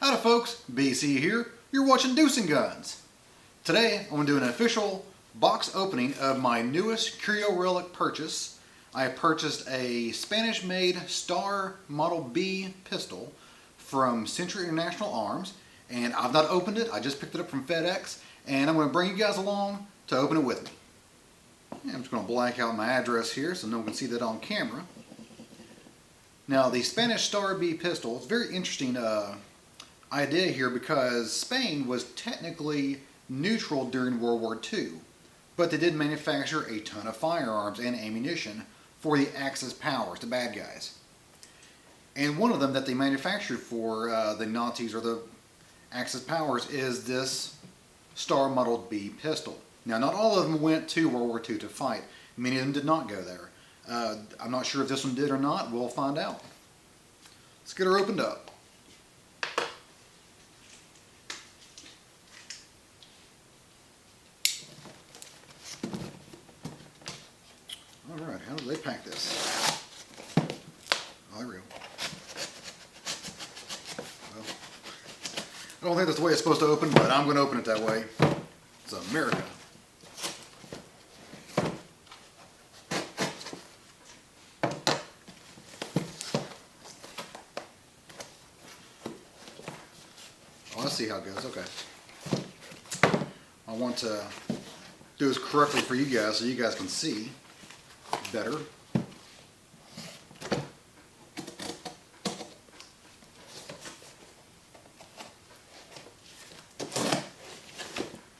Howdy folks, BC here. You're watching Deuce and Guns. Today I'm going to do an official box opening of my newest Curio Relic purchase. I purchased a Spanish-made Star Model B pistol from Century International Arms, and I've not opened it. I just picked it up from FedEx, and I'm going to bring you guys along to open it with me. I'm just going to blank out my address here so no one can see that on camera. Now, the Spanish Star B pistol, it's a very interesting idea here because Spain was technically neutral during World War II, but they did manufacture a ton of firearms and ammunition for the Axis powers, the bad guys. And one of them that they manufactured for the Nazis or the Axis powers is this Star Model B pistol. Now, not all of them went to World War II to fight. Many of them did not go there. I'm not sure if this one did or not. We'll find out. Let's get her opened up. Alright, how do they pack this? Oh, there we go. Well, I don't think that's the way it's supposed to open, but I'm going to open it that way. It's America. Oh, let's see how it goes. Okay. I want to do this correctly for you guys so you guys can see better.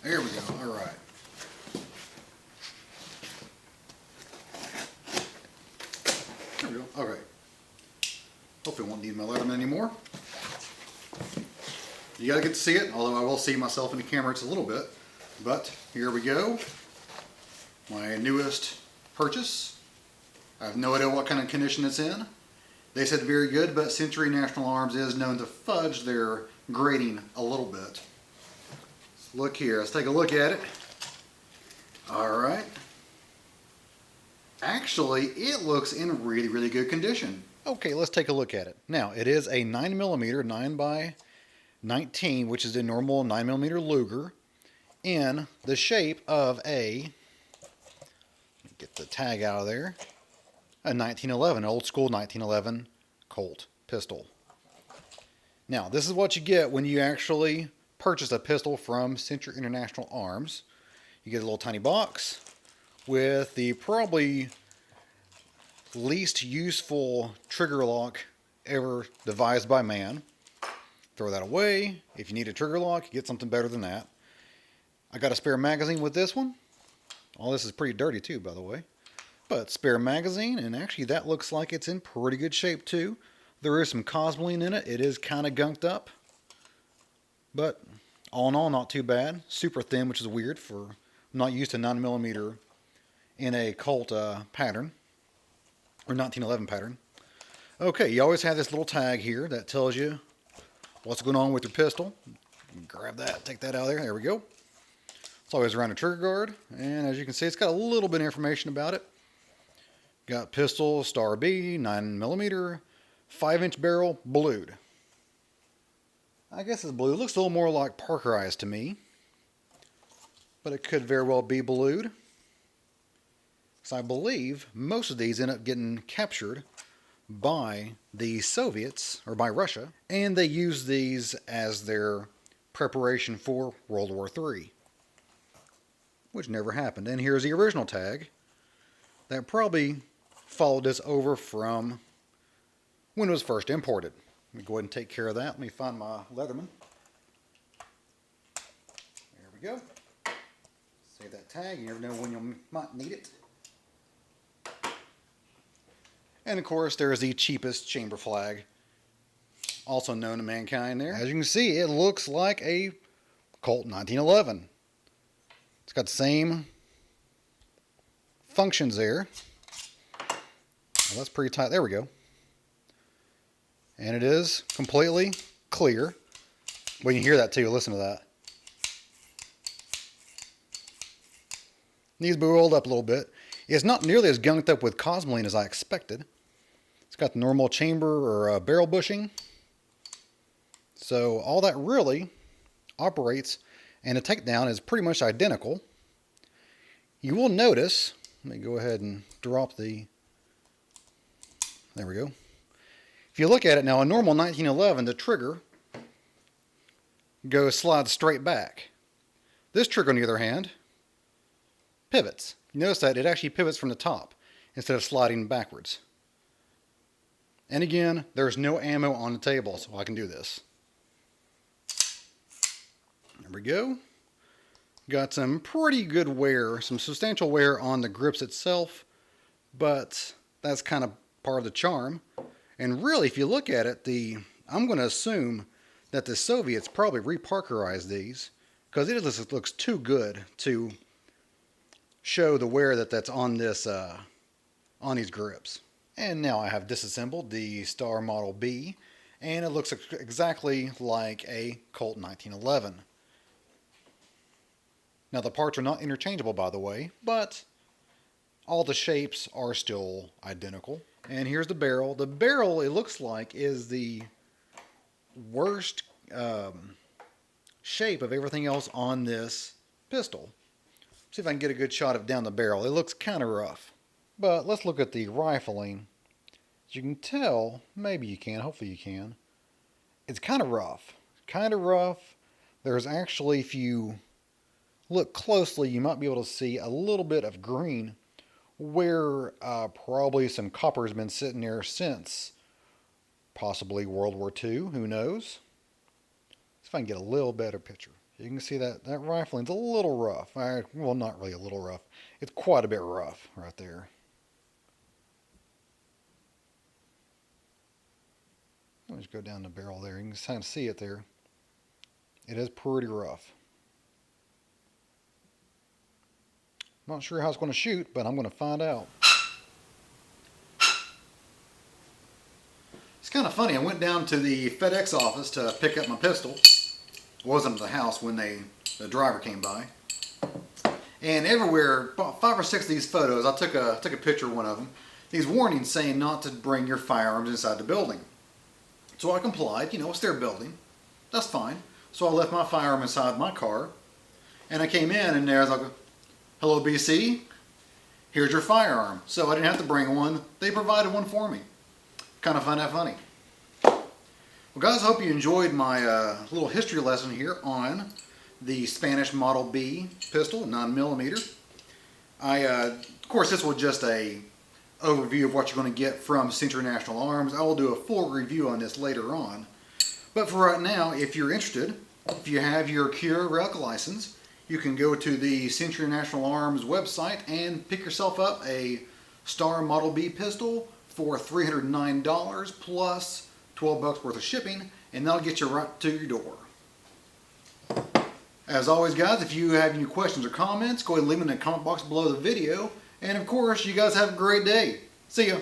There we go. All right. There we go. Okay. Hopefully I won't need my Letterman anymore. You gotta get to see it, although I will see myself in the camera just a little bit. But here we go. My newest purchase. I have no idea what kind of condition it's in. They said very good, but Century National Arms is known to fudge their grading a little bit. Let's look here. Let's take a look at it. Alright. Actually, it looks in really, really good condition. Okay, let's take a look at it. Now, it is a 9mm 9x19, which is the normal 9mm Luger, in the shape of a, get the tag out of there, a 1911, old school 1911 Colt pistol. Now, this is what you get when you actually purchase a pistol from Century International Arms. You get a little tiny box with the probably least useful trigger lock ever devised by man. Throw that away. If you need a trigger lock, you get something better than that. I got a spare magazine with this one. All this is pretty dirty too, by the way. But spare magazine, and actually that looks like it's in pretty good shape too. There is some cosmoline in it. It is kind of gunked up. But all in all, not too bad. Super thin, which is weird for I'm not used to 9mm in a Colt pattern. Or 1911 pattern. Okay, you always have this little tag here that tells you what's going on with your pistol. Grab that, take that out of there. There we go. It's always around a trigger guard, and as you can see, it's got a little bit of information about it. Got pistol, Star B, 9mm, 5-inch barrel, blued. I guess it's blue. It looks a little more like Parker eyes to me, but it could very well be blued. So I believe most of these end up getting captured by the Soviets, or by Russia, and they use these as their preparation for World War III. Which never happened. And here's the original tag that probably followed this over from when it was first imported. Let me go ahead and take care of that. Let me find my Leatherman. There we go. Save that tag. You never know when you might need it. And of course, there's the cheapest chamber flag, also known to mankind there. As you can see, it looks like a Colt 1911. It's got the same functions there. Well, that's pretty tight. There we go. And it is completely clear. Well, you can hear that too. Listen to that. Needs to be rolled up a little bit. It's not nearly as gunked up with cosmoline as I expected. It's got the normal chamber or barrel bushing. So all that really operates, and a takedown is pretty much identical. You will notice, let me go ahead and drop the, there we go. If you look at it now, a normal 1911, the trigger slides straight back. This trigger, on the other hand, pivots. You notice that it actually pivots from the top instead of sliding backwards. And again, there's no ammo on the table, so I can do this. There we go. Got some pretty good wear, some substantial wear on the grips itself, but that's kind of part of the charm. And really, if you look at it, I'm going to assume that the Soviets probably reparkerized these, because it looks too good to show the wear that's on this on these grips. And now I have disassembled the Star Model B, and it looks exactly like a Colt 1911. Now the parts are not interchangeable, by the way, but all the shapes are still identical. And here's the barrel. The barrel, it looks like, is the worst shape of everything else on this pistol. See if I can get a good shot of down the barrel. It looks kind of rough. But let's look at the rifling. As you can tell, maybe you can, hopefully you can, it's kind of rough. Kind of rough. There's actually, if you look closely, you might be able to see a little bit of green where probably some copper has been sitting there since possibly World War II, who knows. Let's see if I can get a little better picture. You can see that rifling's a little rough. Well, not really a little rough. It's quite a bit rough right there. Let me just go down the barrel there. You can kind of see it there. It is pretty rough. Not sure how it's going to shoot, but I'm going to find out. It's kind of funny. I went down to the FedEx office to pick up my pistol. I wasn't at the house when the driver came by. And everywhere, about 5 or 6 of these photos, I took a picture of one of them. These warnings saying not to bring your firearms inside the building. So I complied. You know, it's their building. That's fine. So I left my firearm inside my car. And I came in, and there's like, hello BC, here's your firearm. So I didn't have to bring one. They provided one for me. Kind of find that funny. Well guys, I hope you enjoyed my little history lesson here on the Spanish Model B pistol, 9mm. Of course, this was just a overview of what you're going to get from Century National Arms. I will do a full review on this later on. But for right now, if you're interested, if you have your Cure Relic license, you can go to the Century National Arms website and pick yourself up a Star Model B pistol for $309 plus $12 worth of shipping, and that'll get you right to your door. As always guys, if you have any questions or comments, go ahead and leave them in the comment box below the video. And of course, you guys have a great day. See ya.